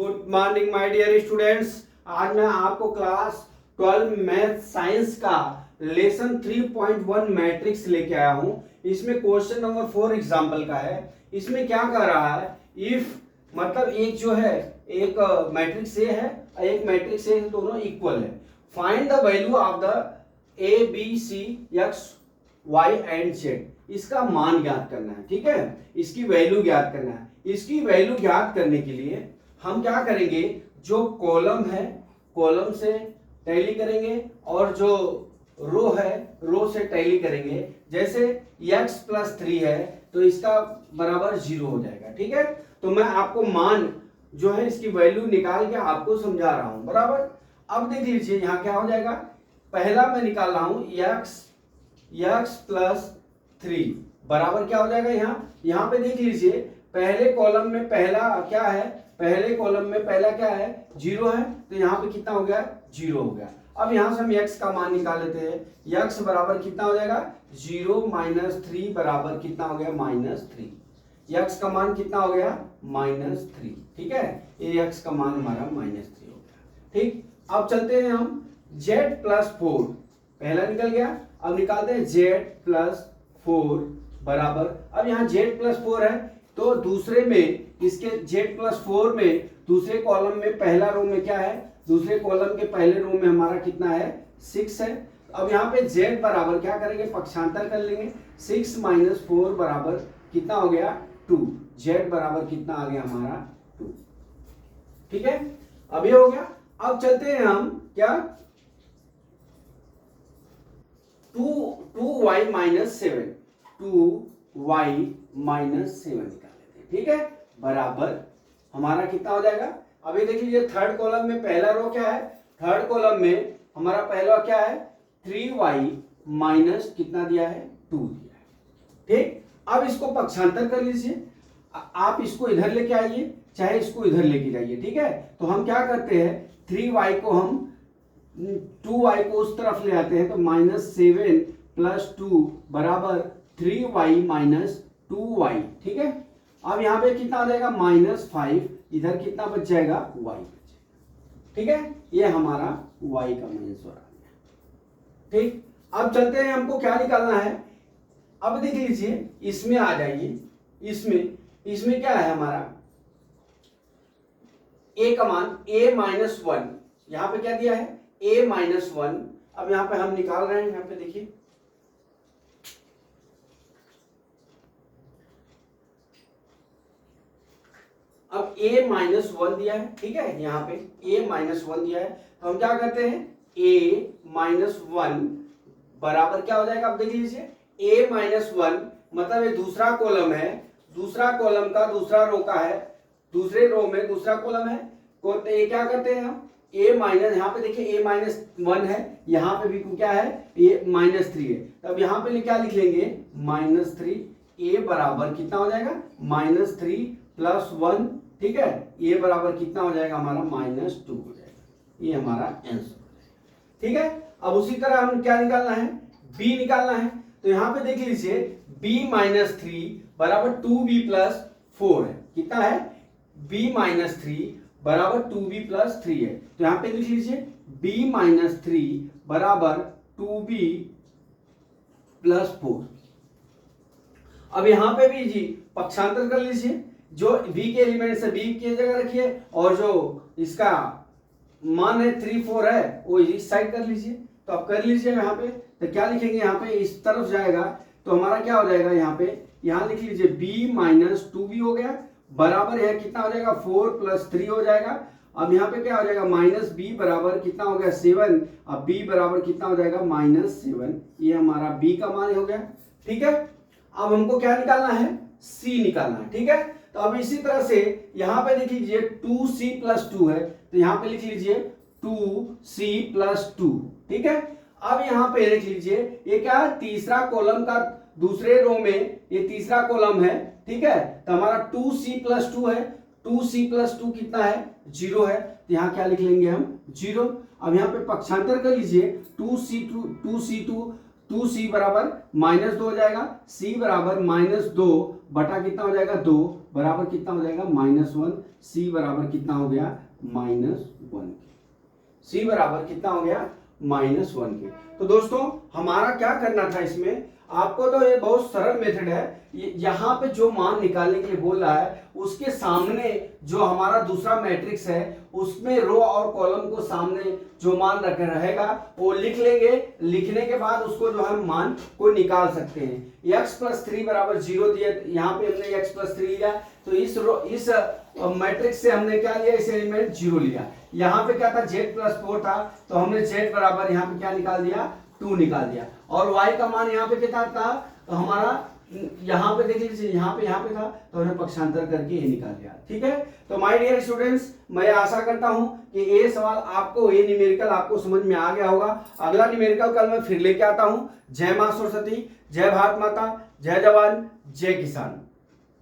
Good morning my dear students. आज मैं आपको क्लास 12 मैथ साइंस का लेसन 3.1 मैट्रिक्स लेके आया हूं। इसमें क्वेश्चन नंबर 4 एग्जांपल का है। इसमें क्या कर रहा है, इफ मतलब एक जो है एक मैट्रिक्स ए है और एक मैट्रिक्स ए, दोनों इक्वल है। Find the value of the A B C X Y and Z. इसका मान ज्ञात करना है, ठीक है, इसकी वैल्यू ज्ञात करना है। इसकी वैल्यू ज्ञात करने के लिए हम क्या करेंगे, जो कॉलम है कॉलम से टैली करेंगे और जो रो है रो से टैली करेंगे। जैसे x प्लस 3 है तो इसका बराबर 0 हो जाएगा, ठीक है। तो मैं आपको मान जो है इसकी वैल्यू निकाल के आपको समझा रहा हूं, बराबर। अब देख लीजिए यहाँ क्या हो जाएगा। पहला मैं निकाल रहा हूं x प्लस 3 बराबर क्या हो जाएगा। यहाँ पे देख लीजिए पहले कॉलम में पहला क्या है, पहले कॉलम में पहला क्या है 0 है, तो यहाँ पे कितना हो गया 0 हो गया। अब यहाँ से हम x का मान निकाल लेते हैं। x बराबर कितना हो जाएगा 0 माइनस 3 बराबर कितना हो गया -3। x का मान कितना हो गया -3, ठीक है। ये x का मान हमारा -3 हो गया, ठीक। अब चलते हैं हम z प्लस 4, पहला निकल गया। अब निकालते हैं z प्लस 4 बराबर, अब यहाँ z प्लस 4 है तो दूसरे में इसके z प्लस 4 में दूसरे कॉलम में पहला रो में क्या है, दूसरे कॉलम के पहले रो में हमारा कितना है 6 है। अब यहाँ पे z बराबर क्या करेंगे, पक्षांतर कर लेंगे। 6 माइनस 4 बराबर कितना हो गया 2। z बराबर कितना आ गया हमारा 2, ठीक है। अब ये हो गया। अब चलते हैं हम क्या 2y माइनस 7 निकाल लेते हैं, ठीक है, बराबर हमारा कितना हो जाएगा। अभी देख लीजिए थर्ड कॉलम में पहला रो क्या है, थर्ड कॉलम में हमारा पहला क्या है 3y माइनस कितना दिया है 2 दिया है, ठीक। अब इसको पक्षांतर कर लीजिए। आप इसको इधर लेके आइए चाहे इसको इधर लेके जाइए, ठीक है। तो हम क्या करते हैं 3y को हम 2y को उस तरफ ले आते हैं, तो -7 प्लस 2 बराबर 3y माइनस 2y, ठीक है। अब यहाँ पे कितना आ जाएगा -5, इधर कितना बच जाएगा y बच जाएगा, ठीक है। ये हमारा y का आंसर आ गया, ठीक। अब चलते हैं, हमको क्या निकालना है। अब देख लीजिए इसमें आ जाइए, इसमें क्या है हमारा a का मान a-1, यहाँ पे क्या दिया है a-1। अब यहाँ पे हम निकाल रहे हैं, यहाँ पे देखिए अब a-1 दिया है, ठीक है। यहाँ पे a-1 दिया है तो हम क्या करते हैं a-1 बराबर क्या हो जाएगा। अब देख लीजिए a-1 मतलब ये दूसरा कॉलम है, दूसरा कॉलम का दूसरा रो का है, दूसरे रो में दूसरा कॉलम है। तो ये क्या करते हैं हम a माइनस, यहाँ पे देखिए a-1 है, यहाँ पे भी क्या है ये -3 है। तब यहाँ पे क्या लिख लेंगे -3। a बराबर कितना हो जाएगा -3 प्लस 1, ठीक है। a बराबर कितना हो जाएगा हमारा -2 हो जाएगा। ये हमारा आंसर हो जाएगा, ठीक है। अब उसी तरह हम क्या निकालना है b निकालना है। तो यहाँ पे देख लीजिए b-3 बराबर 2b प्लस 4 है, कितना है b-3 बराबर 2b प्लस 3 है। तो यहाँ पे लिख लीजिए b-3 बराबर 2b प्लस 4। अब यहाँ पे भी जी पक्षांतर कर लीजिए, जो b के एलिमेंट से b की जगह रखिए और जो इसका मान है 3 4 है वो इस साइड कर लीजिए। तो आप कर लीजिए यहाँ पे, तो क्या लिखेंगे यहाँ पे इस तरफ जाएगा तो हमारा क्या हो जाएगा, यहाँ लिख लीजिए b-2b हो गया बराबर है कितना हो जाएगा 4 प्लस 3 हो जाएगा। अब यहाँ पे क्या हो जाएगा -b बराबर कितना हो गया 7। अब b बराबर कितना हो जाएगा -7। ये हमारा b का मान हो गया, ठीक है। अब हमको क्या निकालना है c निकालना है, ठीक है। तो अब इसी तरह से यहाँ पे देख लीजिए 2c प्लस 2 है, तो यहाँ पे लिख लीजिए 2c प्लस 2, ठीक है। अब यहाँ पे लिख लीजिए ये क्या है तीसरा कॉलम का दूसरे रो में ये तीसरा कॉलम है, ठीक है। तो हमारा 2c प्लस 2 है, 2c प्लस 2 कितना है 0 है, तो यहाँ क्या लिख लेंगे हम 0। अब यहाँ पे पक्षांतर कर लीजिए 2c बराबर -2 हो जाएगा, c बराबर -2 बटा कितना हो जाएगा 2, बराबर कितना हो जाएगा -1, सी बराबर कितना हो गया -1 के। सी बराबर कितना हो गया -1 के। तो दोस्तों हमारा क्या करना था इसमें, आपको तो ये बहुत सरल मेथड है, यहाँ पे जो मान निकालने के लिए बोल रहा है उसके सामने जो हमारा दूसरा मैट्रिक्स है उसमें रो और कॉलम को सामने जो मान रखे रहेगा वो लिख लेंगे, लिखने के बाद उसको जो है मान को निकाल सकते हैं। x + 3 = 0 दिया, यहाँ पे हमने x + 3 लिया, तो इस मैट्रिक्स से हमने क्या लिया, इस एलिमेंट 0 लिया। यहाँ पे क्या था z + 4 था, तो हमने z बराबर यहाँ पे क्या निकाल दिया 2 निकाल दिया, और y का मान यहाँ पे कितना था, तो हमारा यहाँ पे देख लीजिए यहाँ पे था, तो हमने पक्षांतर करके ये निकाल दिया। ठीक है, तो माय डियर स्टूडेंट्स मैं आशा करता हूँ कि ये सवाल आपको, ये न्यूमेरिकल आपको समझ में आ गया होगा। अगला न्यूमेरिकल कल मैं फिर लेके आता हूँ। जय मां सरस्वती, जय भारत माता, जय जवान, जय किसान।